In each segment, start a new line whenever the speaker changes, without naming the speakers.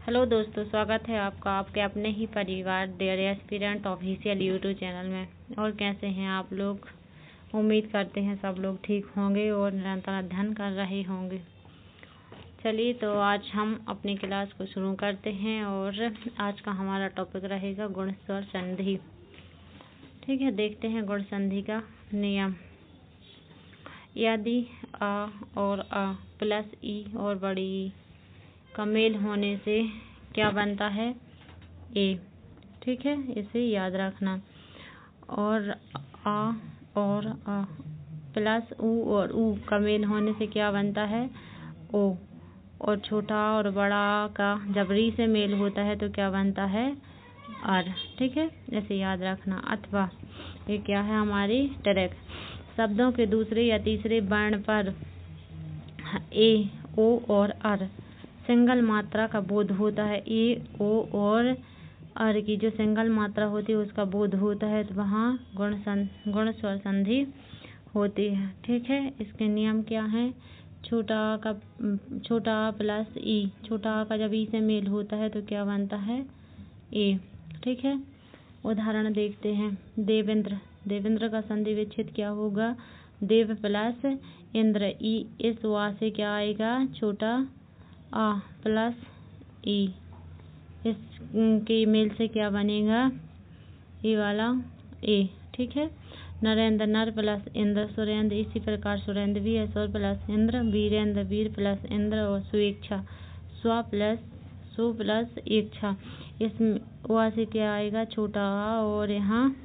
Hello दोस्तों, स्वागत है आपका आपके अपने ही परिवार dear aspirant official YouTube channel में। और कैसे हैं आप लोग? उम्मीद करते हैं सब लोग ठीक होंगे और निरंतर अध्ययन कर रहे होंगे। चलिए, तो आज हम अपनी क्लास को शुरू करते हैं और आज का हमारा टॉपिक रहेगा गुण स्वर संधि। ठीक है, देखते हैं गुण संधि का नियम। यदि अ और अ प्लस ई और बड़ी ई का मेल होने से क्या बनता है? ए। ठीक है, इसे याद रखना। और आ और आ प्लस ऊ और ऊ का मेल होने से क्या बनता है? ओ। और छोटा और बड़ा का जब री से मेल होता है तो क्या बनता है? आर। ठीक है, इसे याद रखना। अथवा ये क्या है हमारी ट्रिक। शब्दों के दूसरे या तीसरे वर्ण पर ए, ओ और अर सिंगल मात्रा का बोध होता है। ए, ओ और अर की जो सिंगल मात्रा होती है उसका बोध होता है, तो वहाँ गुण स्वर संधि होती है। ठीक है, इसके नियम क्या हैं? छोटा आ प्लस ई, छोटा आ का जब ई से मेल होता है तो क्या बनता है? ए। ठीक है, उदाहरण देखते हैं। देवेंद्र, देवेंद्र का संधि विच्छेद क्या होगा? देव प्लस इंद्र। ई इस वा से क्या आएगा? छोटा आ प्लस ई, इसके मेल से क्या बनेगा? ये वाला ए। ठीक है, नरेंद्र, नर प्लस इंद्र। सुरेंद्र, इसी प्रकार सुरेंद्र भी है, स्वर प्लस इंद्र। वीरेंद्र, वीर प्लस इंद्र। और स्वेच्छा, सु प्लस इच्छा। इस वा से क्या आएगा? छोटा आ और यहाँ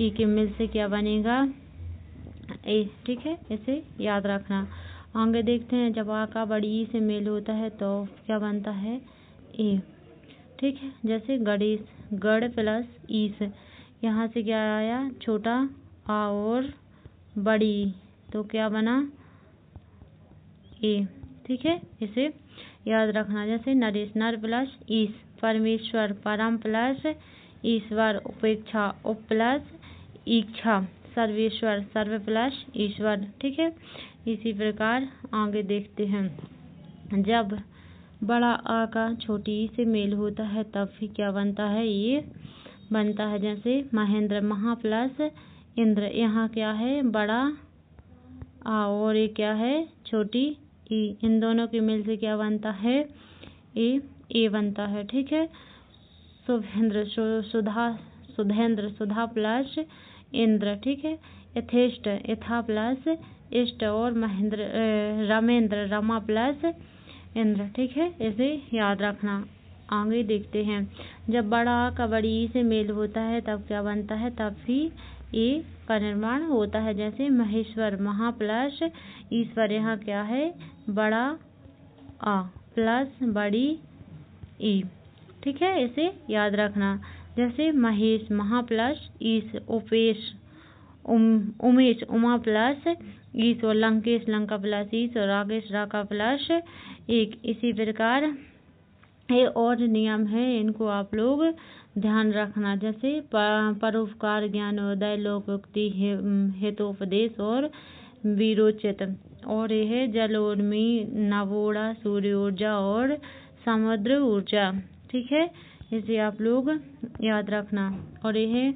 ई के मेल से क्या बनेगा? ए। ठीक है, इसे याद रखना। आगे देखते हैं, जब आ का बड़ी ई से मेल होता है तो क्या बनता है? ए। ठीक है, जैसे गणेश, गढ़ प्लस ईस, यहाँ से क्या आया? छोटा आ और बड़ी ई, तो क्या बना? ए। ठीक है, इसे याद रखना। जैसे नरेश, नर प्लस ईस। परमेश्वर, परम प्लस ईश्वर। उपेक्षा, उप प्लस इच्छा। सर्वेश्वर, सर्व प्लस ईश्वर। ठीक है, इसी प्रकार आगे देखते हैं। जब बड़ा आ का छोटी ई से मेल होता है तब भी क्या बनता है? ये बनता है। जैसे महेंद्र, महा प्लस इंद्र, यहाँ क्या है? बड़ा आ और ये क्या है? छोटी ई। इन दोनों के मेल से क्या बनता है? ए बनता है। ठीक है, शुभेंद्र, सुधेंद्र, सुधा प्लस इंद्र। ठीक है, यथेष्ट, यथा प्लस इष्ट। और महेंद्र, रमेंद्र, रमा प्लस इंद्र। ठीक है, इसे याद रखना। आगे देखते हैं, जब बड़ा आ का बड़ी ई से मेल होता है तब क्या बनता है? तब भी ए का निर्माण होता है। जैसे महेश्वर, महा प्लस ईश्वर, यहाँ क्या है? बड़ा आ प्लस बड़ी ई। ठीक है, इसे याद रखना। जैसे महेश, महा प्लस ईश। उपेश, उमेश, उमा प्लस ईश। और लंकेश, लंका प्लस ईश। और राकेश, राका प्लस एक। इसी प्रकार ये और नियम है, इनको आप लोग ध्यान रखना। जैसे परोपकार, ज्ञानोदय, लोकोक्ति, हितोपदेश और वीरोचित। और यह है जलोर्मी, नवोड़ा, सूर्य ऊर्जा और समुद्र ऊर्जा। ठीक है, इसे आप लोग याद रखना। और यह है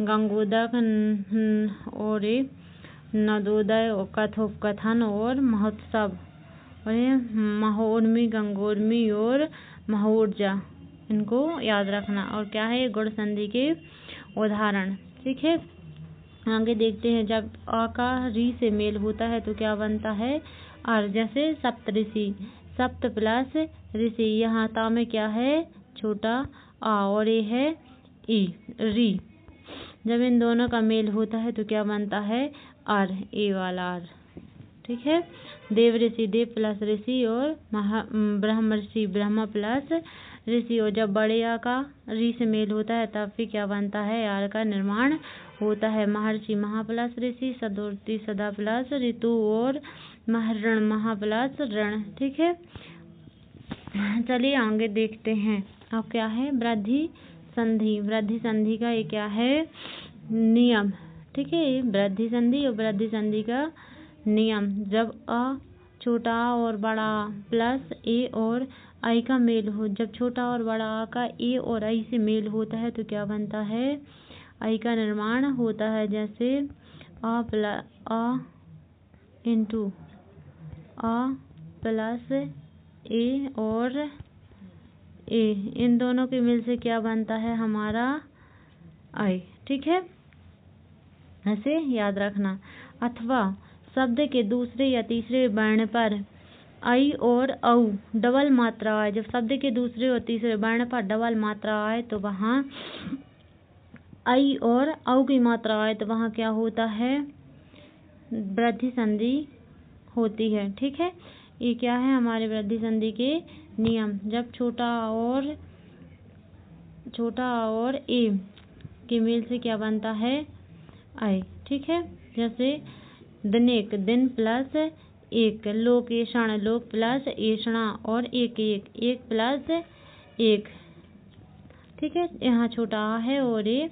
गंगोदक और ये नदोदय और कथोपकथन और महोत्सव। और ये महोर्मी, गंगोर्मी और महोर्जा, इनको याद रखना। और क्या है? गुण संधि के उदाहरण। ठीक है, आगे देखते हैं। जब आ का री से मेल होता है तो क्या बनता है? अर। जैसे सप्तऋषि, सप्त प्लस ऋषि, यहाँ ता में क्या है? छोटा आ और ये है ई, री। जब इन दोनों का मेल होता है तो क्या बनता है? आर, ए वाला आर। ठीक है, देव ऋषि, देव प्लस ऋषि। और ब्रह्म ऋषि, ब्रह्मा प्लस ऋषि। और जब बड़े आ का री से मेल होता है तब भी क्या बनता है? आर का निर्माण होता है। महर्षि, महा प्लस ऋषि। सदोर्ती, सदा प्लस ऋतु। और महरण, महा प्लस ऋण। ठीक है, चलिए आगे देखते हैं। अब क्या है? वृद्धि संधि। वृद्धि संधि का ये क्या है? नियम। ठीक है, वृद्धि संधि और वृद्धि संधि का नियम। जब अ छोटा और बड़ा प्लस ए और आई का मेल हो, जब छोटा और बड़ा आ का ए और आई से मेल होता है तो क्या बनता है, आई का निर्माण होता है। जैसे आ इंटू आ प्लस ए और ए, इन दोनों के मिल से क्या बनता है हमारा आई। ठीक है, ऐसे याद रखना। अथवा शब्द के दूसरे या तीसरे वर्ण पर आई और औ डबल मात्रा आए, जब शब्द के दूसरे और तीसरे वर्ण पर डबल मात्रा आए तो वहाँ आई और औ की मात्रा आए तो वहाँ क्या होता है, वृद्धि संधि होती है। ठीक है, ये क्या है हमारे वृद्धि संधि के नियम। जब छोटा और ए के मेल से क्या बनता है, आई। ठीक है, जैसे दिनेक दिन प्लस एक, लोकेशण लोक प्लस एषणा और एक प्लस एक। ठीक है, यहाँ छोटा आ है और ए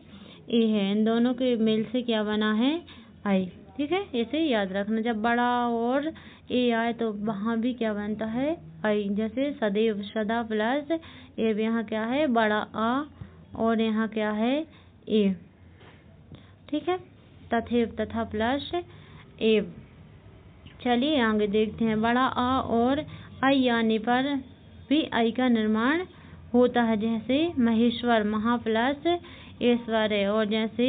है, इन दोनों के मेल से क्या बना है, आई। ठीक है, इसे याद रखना। जब बड़ा और ए आए तो वहाँ भी क्या बनता है, आई। जैसे सदैव सदा प्लस ए, यहाँ क्या है बड़ा आ और यहाँ क्या है ए। ठीक है, तथैव तथा प्लस एव। चलिए आगे देखते हैं। बड़ा आ और आई आने पर भी आई का निर्माण होता है। जैसे महेश्वर महा प्लस ऐश्वर्य और जैसे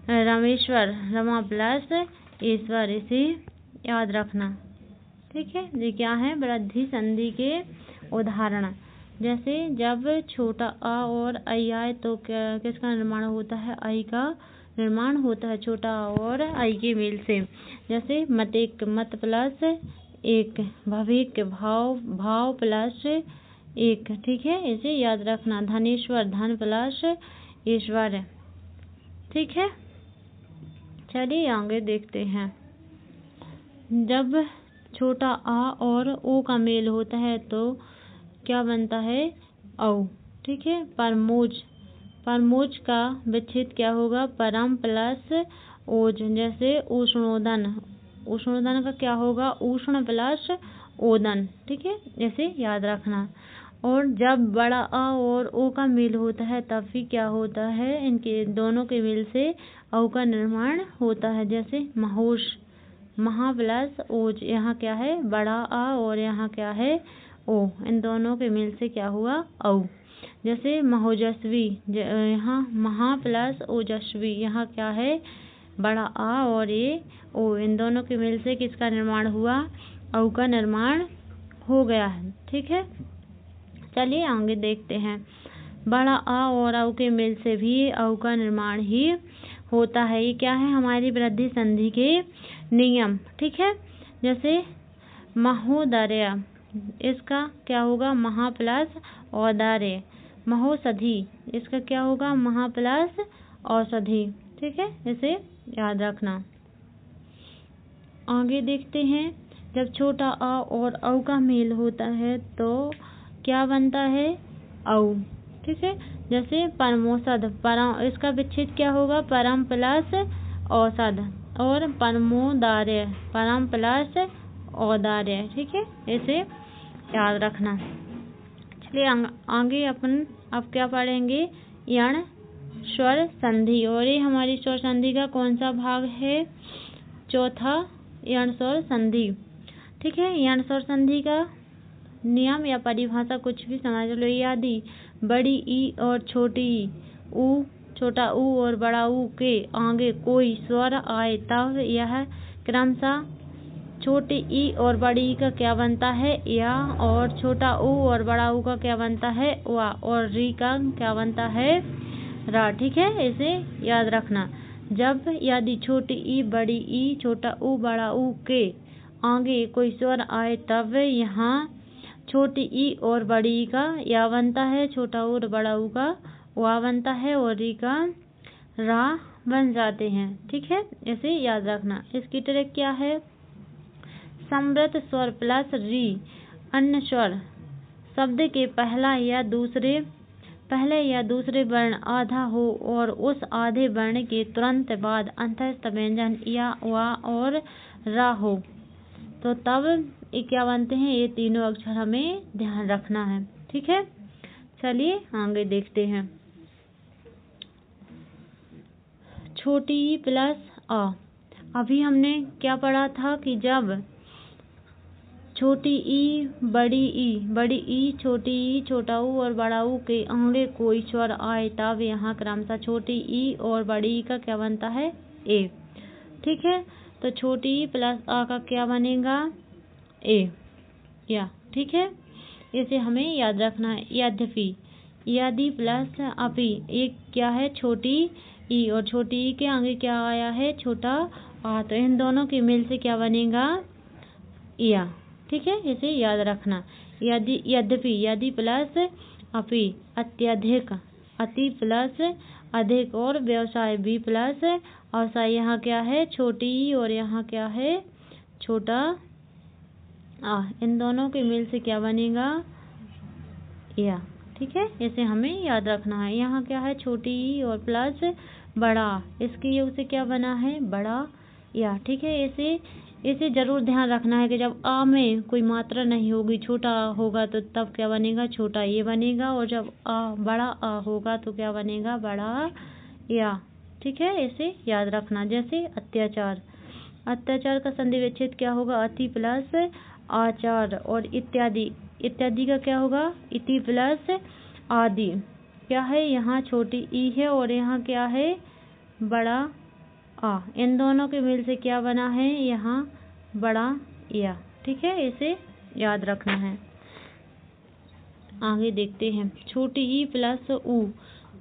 रमेश्वर रमा प्लस ईश्वर, इसे याद रखना। ठीक है, ये क्या है, वृद्धि संधि के उदाहरण। जैसे जब छोटा आ और आई आए तो किसका निर्माण होता है, आई का निर्माण होता है छोटा आ और आई के मेल से। जैसे मतेक मत प्लस एक, भवेक भाव प्लस एक। ठीक है, इसे याद रखना। धनेश्वर धन प्लस ईश्वर। ठीक है, चलिए आगे देखते हैं। जब छोटा आ और ओ का मेल होता है तो क्या बनता है, औ। ठीक है, परमोज का विच्छेद क्या होगा, परम प्लस ओज। जैसे उष्णोदन का क्या होगा, उष्ण प्लस ओदन। ठीक है, इसे याद रखना। और जब बड़ा आ और ओ का मेल होता है तब भी क्या होता है, इनके दोनों के मेल से औ का निर्माण होता है। जैसे महोश महा प्लस ओज, यहाँ क्या है बड़ा आ और यहाँ क्या है ओ, इन दोनों के मेल से क्या हुआ, औ। जैसे महोजस्वी, यहाँ महा प्लस ओजस्वी, यहाँ क्या है बड़ा आ और ये ओ, इन दोनों के मेल से किसका निर्माण हुआ, औ का निर्माण हो गया है। ठीक है, चलिए आगे देखते हैं। बड़ा आ और औ के मेल से भी औ का निर्माण ही होता है। ये क्या है, हमारी वृद्धि संधि के नियम। ठीक है, जैसे महोदर्य, इसका क्या होगा महा प्लस औदार्य। महोषधि, इसका क्या होगा महा प्लस औषधि। ठीक है, इसे याद रखना। आगे देखते हैं। जब छोटा आ और औ का मेल होता है तो क्या बनता है, औ। ठीक है, जैसे परमोषध इसका विच्छेद क्या होगा, परम प्लस औषध और परमोदार्य परम प्लस औदार्य। ठीक है, इसे याद रखना। चलिए आगे अपन अब क्या पढ़ेंगे, यण स्वर संधि। और ये हमारी स्वर संधि का कौन सा भाग है, चौथा, यण स्वर संधि। ठीक है, यण स्वर संधि का नियम या परिभाषा कुछ भी समझ लो। यदि बड़ी ई और छोटी ई, ऊ छोटा ऊ और बड़ा ऊ के आगे कोई स्वर आए तब यह क्रमशः छोटी ई और बड़ी ई का क्या बनता है, या, और छोटा ऊ और बड़ा ऊ का क्या बनता है, वा, और री का क्या बनता है, रा। ठीक है, इसे याद रखना। जब यदि छोटी ई बड़ी ई छोटा ऊ बड़ा ऊ के आगे कोई स्वर आए तब यहाँ छोटी ई और बड़ी ई का या बनता है, छोटा ऊ और बड़ा ऊ का वा बनता है और री का रा बन जाते हैं। ठीक है, इसे याद रखना। इसकी ट्रिक क्या है, समृद्ध स्वर प्लस री। अन्य स्वर शब्द के पहले या दूसरे वर्ण आधा हो और उस आधे वर्ण के तुरंत बाद अंतस्थ व्यंजन या वा और रा हो तो तब ये क्या बनते हैं, ये तीनों अक्षर हमें ध्यान रखना है। ठीक है, चलिए आगे देखते हैं। छोटी ई प्लस अ। अभी हमने क्या पढ़ा था कि जब छोटी ई, बड़ी ई, छोटी ई, छोटा ऊ और बड़ा ऊ के आगे कोई स्वर आए तब यहाँ क्रमशः छोटी ई और बड़ी ई का क्या बनता है, ए। ठीक है, तो छोटी ई प्लस आ का क्या बनेगा, ए, या। ठीक है, इसे हमें याद रखना है। यद्यपि, यदि प्लस अपि, एक क्या है, छोटी ई और छोटी ई के आगे क्या आया है, छोटा आ, तो इन दोनों के मिल से क्या बनेगा, या। ठीक है, इसे याद रखना। यद्यपि, यदि प्लस अपि, अत्यधिक, अति प्लस अधिक और व्यवसाय भी प्लस अवसाय, यहाँ क्या है, छोटी ई और यहाँ क्या है, छोटा आ, इन दोनों के मिल से क्या बनेगा, या। ठीक है, इसे हमें याद रखना है। यहाँ क्या है, छोटी ई और प्लस बड़ा, इसके योग से क्या बना है, बड़ा या। ठीक है, इसे जरूर ध्यान रखना है कि जब आ में कोई मात्रा नहीं होगी, छोटा होगा तो तब क्या बनेगा, छोटा ये बनेगा, और जब आ बड़ा आ होगा तो क्या बनेगा, बड़ा या। ठीक है, इसे याद रखना। जैसे अत्याचार, अत्याचार का संधि विच्छेद क्या होगा, अति प्लस आचार, और इत्यादि, इत्यादि का क्या होगा, इति प्लस आदि। क्या है, यहाँ छोटी ई है और यहाँ क्या है, बड़ा आ, इन दोनों के मिल से क्या बना है, यहाँ बड़ा या। ठीक है, इसे याद रखना है। आगे देखते हैं। छोटी ई प्लस ऊ,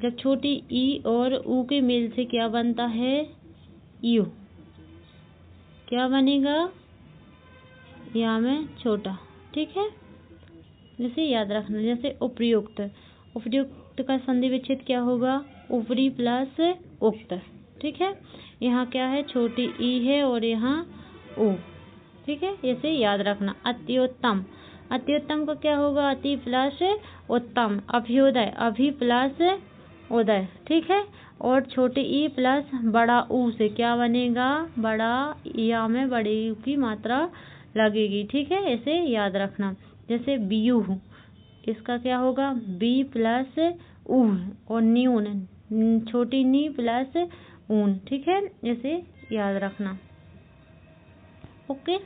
जब छोटी ई और ऊ के मिल से क्या बनता है, यू, क्या बनेगा, या में छोटा। ठीक है, इसे याद रखना। जैसे उपयुक्त, उपयुक्त का संधि विच्छेद क्या होगा, ऊपरी प्लस उक्त। ठीक है, यहाँ क्या है, छोटी ई है और यहाँ ऊ। ठीक है, इसे याद रखना। अत्युत्तम, अत्युत्तम का क्या होगा, अति प्लस उत्तम। अभ्युदय, अभि प्लस उदय। ठीक है, और छोटी ई प्लस बड़ा ऊ से क्या बनेगा, बड़ा या में बड़े यू की मात्रा लगेगी। ठीक है, इसे याद रखना। जैसे व्यूह, इसका क्या होगा, बी प्लस ऊ, और न्यून, छोटी नी प्लस ऊन। ठीक है, इसे याद रखना। ओके,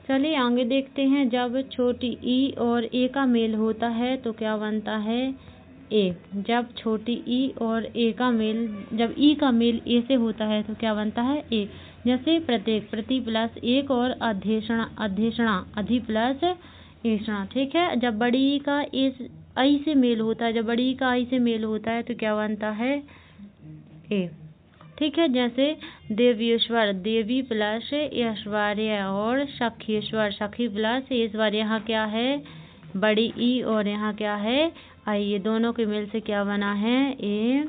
चलिए आगे देखते हैं। जब छोटी ई और ए का मेल होता है तो क्या बनता है, ए। जब छोटी ई और ए का मेल, जब ई का मेल ए से होता है तो क्या बनता है, ए। जैसे प्रत्येक, प्रति प्लस एक, और अध्यक्षणा, अध्यक्षणा, अधि प्लस ऐषणा। ठीक है, जब बड़ी ई का आई से मेल होता है, जब बड़ी ई का आई से मेल होता है तो क्या बनता है, ए। ठीक है, जैसे देवीश्वर, देवी प्लस ऐश्वर्य, और सखीश्वर, सखी प्लस ईश्वर। यहाँ क्या है, बड़ी ई और यहाँ क्या है, आई, ये दोनों के मेल से क्या बना है, ए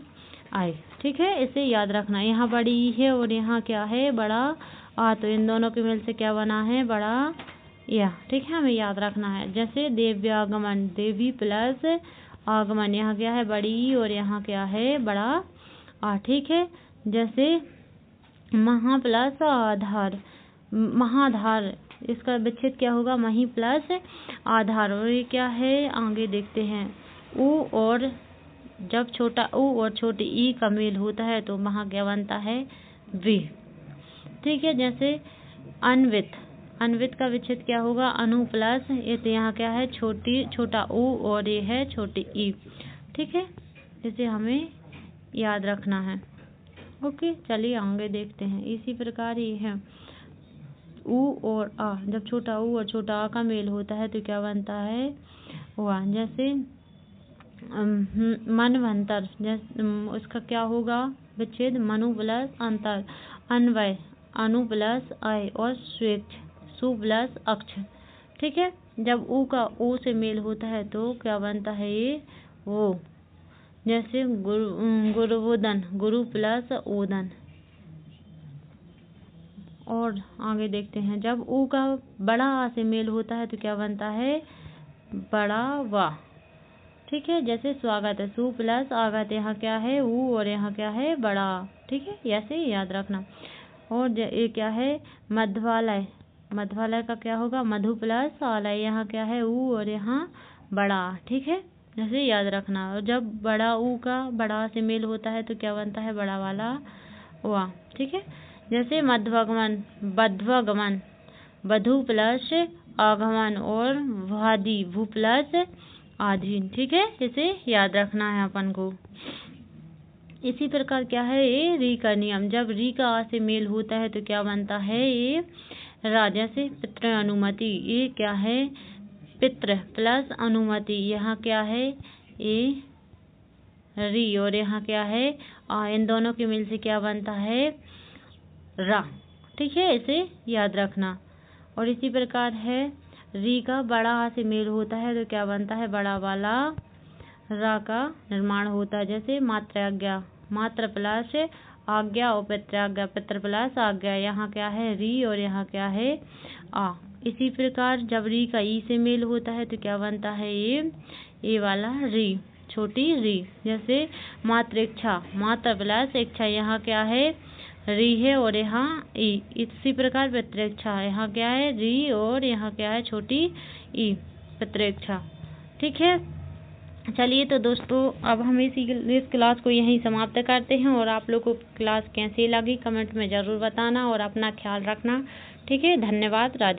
आई। ठीक है, इसे याद रखना। यहाँ बड़ी ई है और यहाँ क्या है, बड़ा आ, तो इन दोनों के मेल से क्या बना है, बड़ा या। ठीक है, हमें याद रखना है। जैसे देव्यागमन, देवी प्लस आगमन, यहाँ क्या है, बड़ी ई और यहाँ क्या है, बड़ा आ। ठीक है, जैसे महा प्लस आधार, महाधार, इसका विच्छेद क्या होगा, मही प्लस आधार। और ये क्या है, आगे देखते हैं। ऊ और, जब छोटा ऊ और छोटी ई का मेल होता है तो वहाँ क्या बनता है, वे। ठीक है, जैसे अन्वित, अन्वित का विच्छेद क्या होगा, अनु प्लस ये, तो यहाँ क्या है, छोटा ऊ और ये है छोटी ई। ठीक है, इसे हमें याद रखना है। ओके, चलिए आगे देखते हैं। इसी प्रकार ये है ऊ और आ, जब छोटा ऊ और छोटा आ का मेल होता है तो क्या बनता है, हुआ। जैसे मनवंतर, जैसे उसका क्या होगा विच्छेद, मनु प्लस अंतर, अन्वय, अनु प्लस अय, और स्वेच्छ, सु प्लस अक्ष। ठीक है, जब ऊ का ओ से मेल होता है तो क्या बनता है, ये वो। जैसे गुरुवोदन, गुरु प्लस ओदन। और आगे देखते हैं। जब ऊ का बड़ा आ से मेल होता है तो क्या बनता है, बड़ा वा। ठीक है, जैसे स्वागत है, सु प्लस आगत, यहाँ क्या है, ऊ और यहाँ क्या है, बड़ा। ठीक है, ऐसे याद रखना। और ये क्या है, मध्वालय, मध्वालय का क्या होगा, मधु प्लस आलय, यहाँ क्या है ऊ और यहाँ बड़ा, ठीक है, जैसे याद रखना। और जब बड़ा ऊ का बड़ा से मेल होता है तो क्या बनता है, बड़ा वाला वा, ठीक है। जैसे मध्वागमन, बध्वागमन, बधु प्लस आगमन और वादी, भू प्लस आधीन, ठीक है, इसे याद रखना है अपन को। इसी प्रकार क्या है ये री का नियम, जब री का आ से मेल होता है तो क्या बनता है ये राजा से पितृ अनुमति, ये क्या है पितृ प्लस अनुमति, यहाँ क्या है ये री और यहाँ क्या है इन दोनों के मेल से क्या बनता है रा, ठीक है, इसे याद रखना। और इसी प्रकार है री का बड़ा आ से मेल होता है तो क्या बनता है, बड़ा वाला रा का निर्माण होता है। जैसे मात्राज्ञा, मात्र प्लस आज्ञा और पितृज्ञा, पितृ प्लस आज्ञा, यहाँ क्या है री और यहाँ क्या है आ। इसी प्रकार जब री का ई से मेल होता है तो क्या बनता है ये वाला री, छोटी री। जैसे मात्र इच्छा, मात्र प्लस इच्छा, यहाँ क्या है री है और यहाँ ई। इसी प्रकार पितृइच्छा, यहाँ क्या है री और यहाँ क्या है छोटी ई, पितृइच्छा, ठीक है। चलिए तो दोस्तों अब हम इस क्लास को यहीं समाप्त करते हैं और आप लोगों को क्लास कैसी लगी कमेंट में ज़रूर बताना और अपना ख्याल रखना, ठीक है। धन्यवाद। राधे।